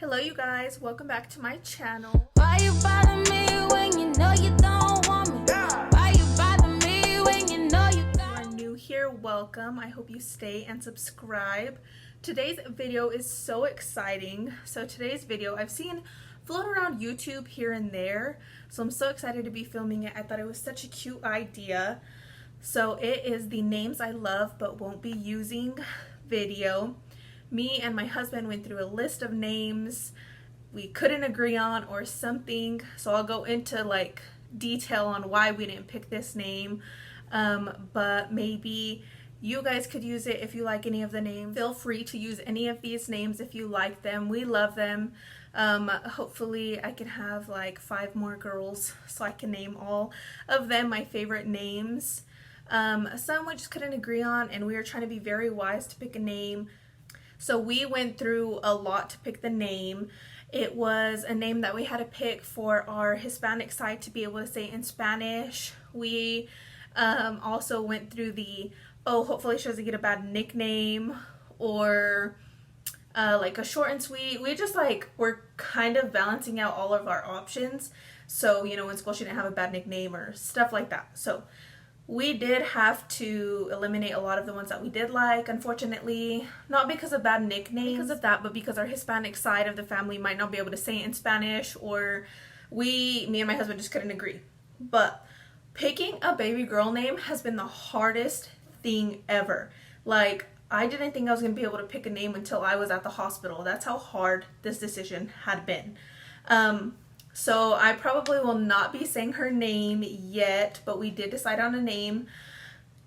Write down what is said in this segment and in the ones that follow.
Hello you guys, welcome back to my channel. Why you bother me when you know you don't want me? Why you bother me when you know you If don't? you are new here, welcome. I hope you stay and subscribe. Today's video is so exciting. So today's video I've seen float around YouTube here and there. So I'm so excited to be filming it. I thought it was such a cute idea. So it is the names I love but won't be using video. Me and my husband went through a list of names we couldn't agree on or something, so I'll go into like detail on why we didn't pick this name, but maybe you guys could use it if you like any of the names. Feel free to use any of these names if you like them. We love them. Hopefully I can have like 5 more girls so I can name all of them my favorite names. Some we just couldn't agree on, and we were trying to be very wise to pick a name. So we went through a lot to pick the name. It was a name that we had to pick for our Hispanic side to be able to say in Spanish. We also went through the, hopefully she doesn't get a bad nickname, or like a short and sweet. We just we're kind of balancing out all of our options. So, you know, in school she didn't have a bad nickname or stuff like that. So we did have to eliminate a lot of the ones that we did like, unfortunately. Not because of bad nicknames, because of that, but because our Hispanic side of the family might not be able to say it in Spanish, or me and my husband just couldn't agree. But picking a baby girl name has been the hardest thing ever. Like, I didn't think I was going to be able to pick a name until I was at the hospital. That's how hard this decision had been. So I probably will not be saying her name yet, but we did decide on a name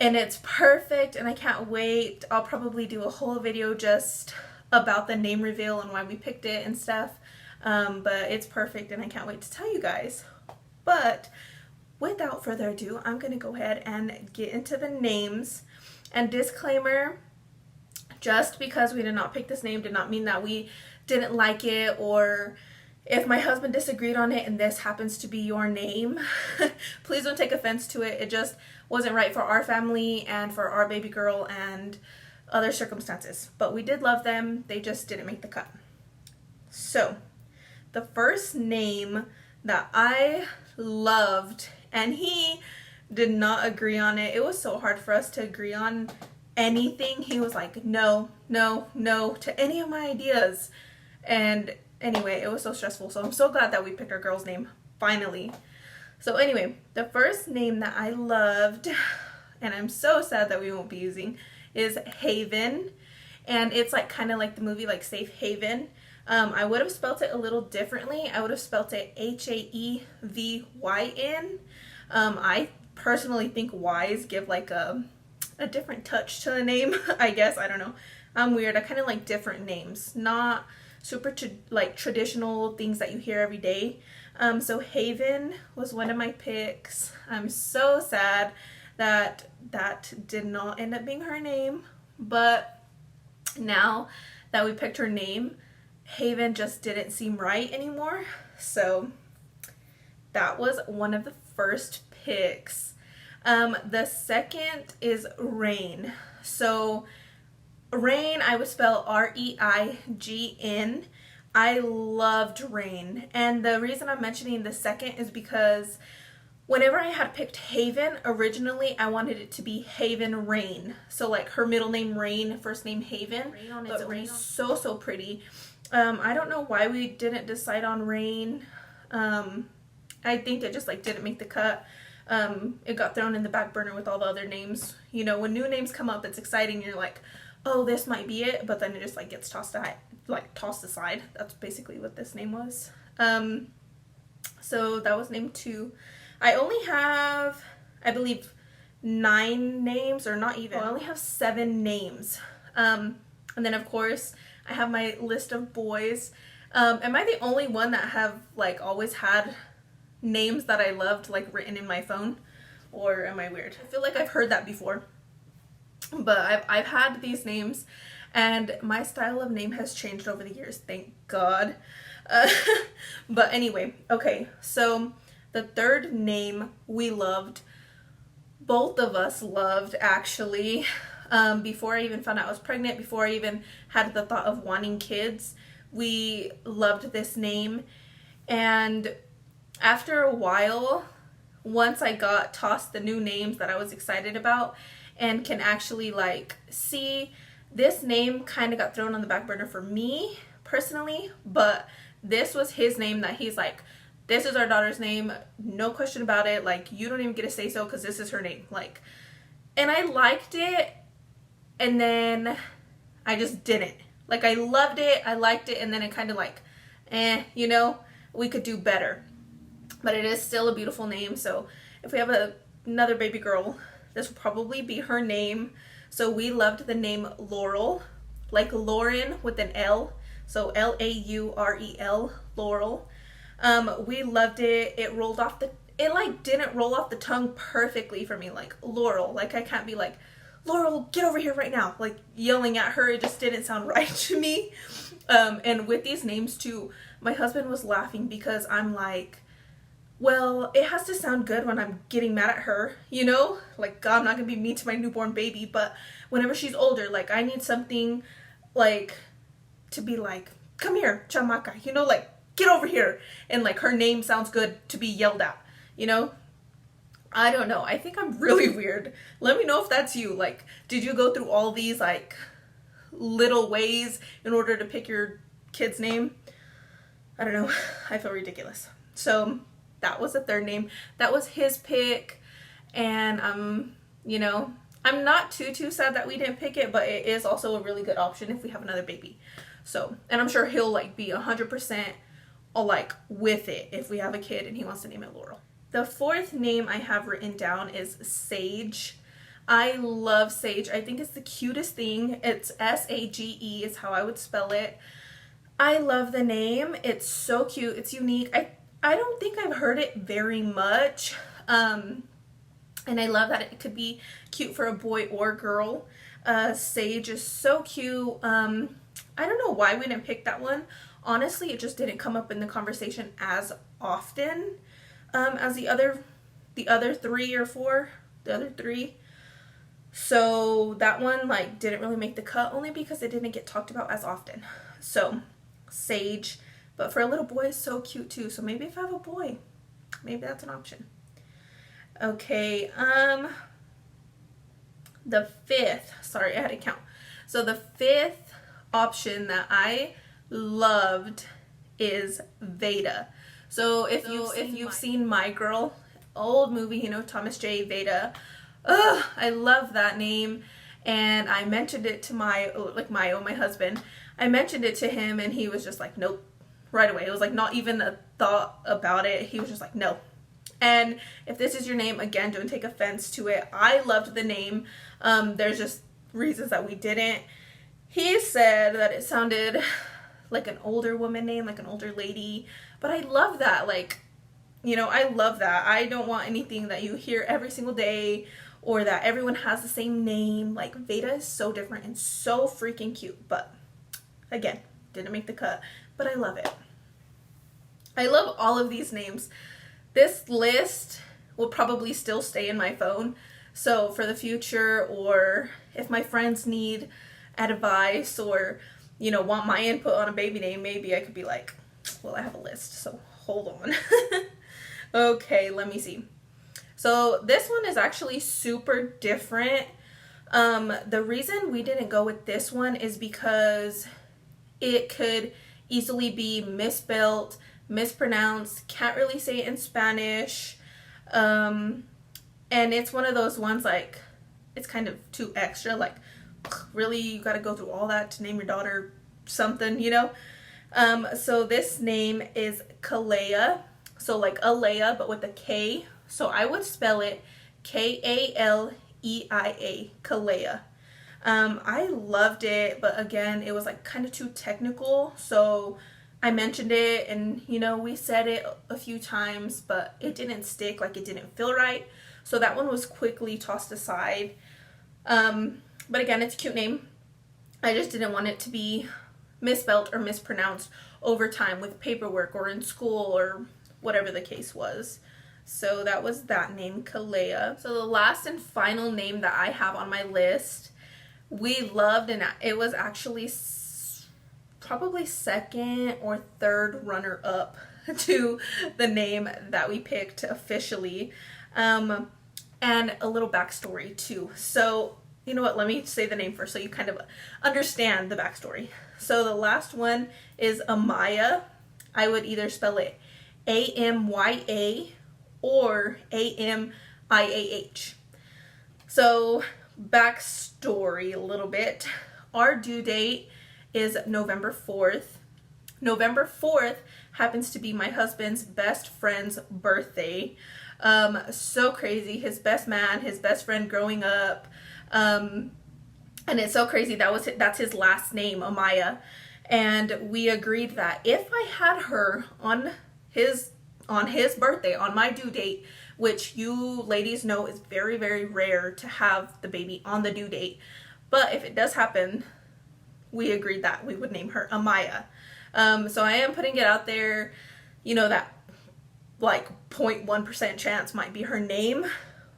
and it's perfect and I can't wait. I'll probably do a whole video just about the name reveal and why we picked it and stuff. But it's perfect and I can't wait to tell you guys. But without further ado, I'm going to go ahead and get into the names. And disclaimer, just because we did not pick this name did not mean that we didn't like it, or if my husband disagreed on it and this happens to be your name, please don't take offense to it. It just wasn't right for our family and for our baby girl and other circumstances. But we did love them. They just didn't make the cut. So the first name that I loved, and he did not agree on it. It was so hard for us to agree on anything. He was like, no, no, no to any of my ideas. And anyway, it was so stressful, so I'm so glad that we picked our girl's name, finally. So anyway, the first name that I loved, and I'm so sad that we won't be using, is Haven. And it's like kind of like the movie, like Safe Haven. I would have spelt it a little differently. I would have spelt it H-A-E-V-Y-N. I personally think Y's give like a different touch to the name, I guess. I don't know. I'm weird. I kind of like different names, not super traditional things that you hear every day. So Haven was one of my picks. I'm so sad that that did not end up being her name, but now that we picked her name, Haven just didn't seem right anymore. So that was one of the first picks. The second is Rain. So Rain, I would spell R-E-I-G-N. I loved Rain. And the reason I'm mentioning the second is because whenever I had picked Haven, originally I wanted it to be Haven Rain. So like her middle name Rain, first name Haven. Rain on its own. So pretty. I don't know why we didn't decide on Rain. I think it just didn't make the cut. It got thrown in the back burner with all the other names. You know, when new names come up that's exciting, you're like, oh, this might be it, but then it just gets tossed aside. That's basically what this name was. So that was name 2. I only have, I believe, 9 names, or not even. I only have 7 names. And then of course I have my list of boys. Am I the only one that have always had names that I loved written in my phone, or am I weird? I feel like I've heard that before. But I've had these names, and my style of name has changed over the years, thank God. But anyway, okay, so the third name we loved, both of us loved actually, before I even found out I was pregnant, before I even had the thought of wanting kids, we loved this name. And after a while, once I got tossed the new names that I was excited about and can actually like see, this name kind of got thrown on the back burner for me personally, but this was his name that he's like, this is our daughter's name, no question about it, like you don't even get to say so because this is her name, like. And I liked it, and then I just didn't. Like, I loved it, I liked it, and then it kind of like, you know, we could do better. But it is still a beautiful name, so if we have another baby girl, this will probably be her name. So we loved the name Laurel, like Lauren with an L, so Laurel, Laurel. We loved it. It rolled off the, it like didn't roll off the tongue perfectly for me, like Laurel. Like I can't be like, Laurel, get over here right now, like yelling at her. It just didn't sound right to me. And with these names too, my husband was laughing because I'm like, well, it has to sound good when I'm getting mad at her, you know? Like, God, I'm not gonna be mean to my newborn baby, but whenever she's older, like, I need something, like, to be like, come here, chamaca, you know, like, get over here. And, like, her name sounds good to be yelled at, you know? I don't know. I think I'm really weird. Let me know if that's you. Like, did you go through all these, like, little ways in order to pick your kid's name? I don't know. I feel ridiculous. So that was the third name. That was his pick. And, you know, I'm not too sad that we didn't pick it, but it is also a really good option if we have another baby. So, and I'm sure he'll, like, be 100% like, with it if we have a kid and he wants to name it Laurel. The fourth name I have written down is Sage. I love Sage. I think it's the cutest thing. It's S-A-G-E is how I would spell it. I love the name. It's so cute. It's unique. I don't think I've heard it very much. And I love that it could be cute for a boy or girl. Sage is so cute. I don't know why we didn't pick that one. Honestly, it just didn't come up in the conversation as often as the other three or four, the other three. So that one like didn't really make the cut only because it didn't get talked about as often. So Sage, but for a little boy is so cute too. So maybe if I have a boy, maybe that's an option. Okay, the fifth, sorry, I had to count. So the fifth option that I loved is Veda. So if you've seen My Girl, old movie, you know, Thomas J. Veda, I love that name. And I mentioned it to my husband. I mentioned it to him and he was just like, nope, right away. It was like not even a thought about it. He was just like, no. And if this is your name, again, don't take offense to it. I loved the name. There's just reasons that we didn't. He said that it sounded like an older woman name, like an older lady. But I love that. Like, you know, I love that. I don't want anything that you hear every single day or that everyone has the same name. Like, Veda is so different and so freaking cute. But, again, didn't make the cut. But I love it. I love all of these names. This list will probably still stay in my phone. So for the future, or if my friends need advice or, you know, want my input on a baby name, maybe I could be like, well, I have a list, so hold on. Okay, let me see. So this one is actually super different. The reason we didn't go with this one is because it could easily be misspelled, mispronounced, can't really say it in Spanish, and it's one of those ones like it's kind of too extra, like really you got to go through all that to name your daughter something, you know. So this name is Kalia, so like Alea but with a K, so I would spell it K-A-L-E-I-A, Kalia. I loved it, but again it was like kind of too technical, so I mentioned it and, you know, we said it a few times, but it didn't stick, like it didn't feel right. So that one was quickly tossed aside. But again, it's a cute name. I just didn't want it to be misspelled or mispronounced over time with paperwork or in school or whatever the case was. So that was that name, Kalia. So the last and final name that I have on my list, we loved, and it was actually probably second or third runner up to the name that we picked officially. And a little backstory too. So, you know what, let me say the name first so you kind of understand the backstory. So the last one is Amaya. I would either spell it Amya or Amiah. So backstory a little bit. Our due date is November 4th. November 4th happens to be my husband's best friend's birthday. So crazy. His best man, his best friend growing up. And it's so crazy. That's his last name, Amaya. And we agreed that if I had her on his birthday, on my due date, which you ladies know is very, very rare to have the baby on the due date. But if it does happen, we agreed that we would name her Amaya. So I am putting it out there, you know, that like 0.1% chance might be her name,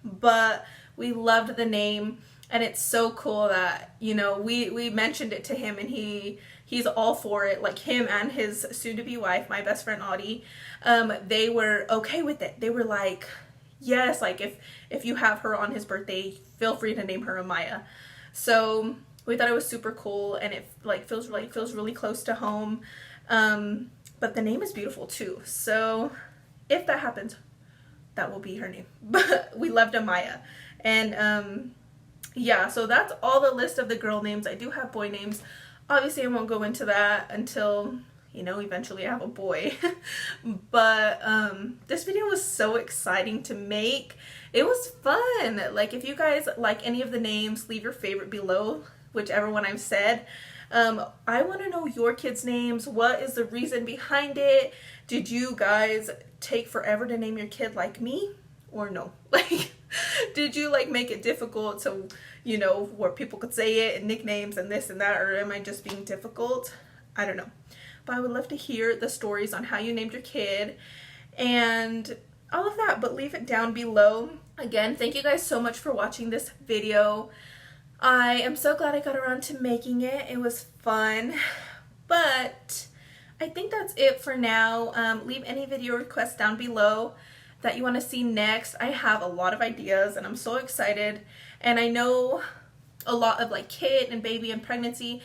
but we loved the name, and it's so cool that, you know, we mentioned it to him, and he's all for it. Like, him and his soon-to-be wife, my best friend Audie, they were okay with it. They were like, yes, like if you have her on his birthday, feel free to name her Amaya. So we thought it was super cool, and it like feels really close to home. But the name is beautiful too. So if that happens, that will be her name. But we loved Amaya. And yeah, so that's all the list of the girl names. I do have boy names. Obviously I won't go into that until, you know, eventually I have a boy. But this video was so exciting to make. It was fun. Like, if you guys like any of the names, leave your favorite below, whichever one I've said. I want to know your kids' names. What is the reason behind it? Did you guys take forever to name your kid like me, or no? Like, did you like make it difficult to, you know, where people could say it and nicknames and this and that, or am I just being difficult? I don't know. But I would love to hear the stories on how you named your kid and all of that, but leave it down below. Again, thank you guys so much for watching this video. I am so glad I got around to making it. It was fun, but I think that's it for now. Leave any video requests down below that you want to see next. I have a lot of ideas, and I'm so excited. And I know a lot of like kid and baby and pregnancy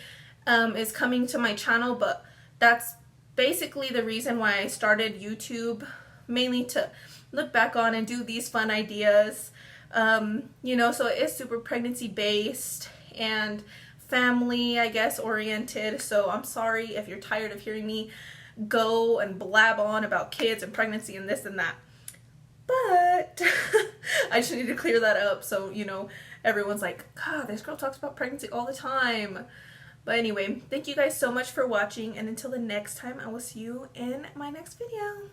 is coming to my channel, but that's basically the reason why I started YouTube, mainly to look back on and do these fun ideas. You know, so it is super pregnancy based and family, I guess, oriented. So I'm sorry if you're tired of hearing me go and blab on about kids and pregnancy and this and that. But I just need to clear that up so, you know, everyone's like, God, this girl talks about pregnancy all the time. But anyway, thank you guys so much for watching, and until the next time, I will see you in my next video.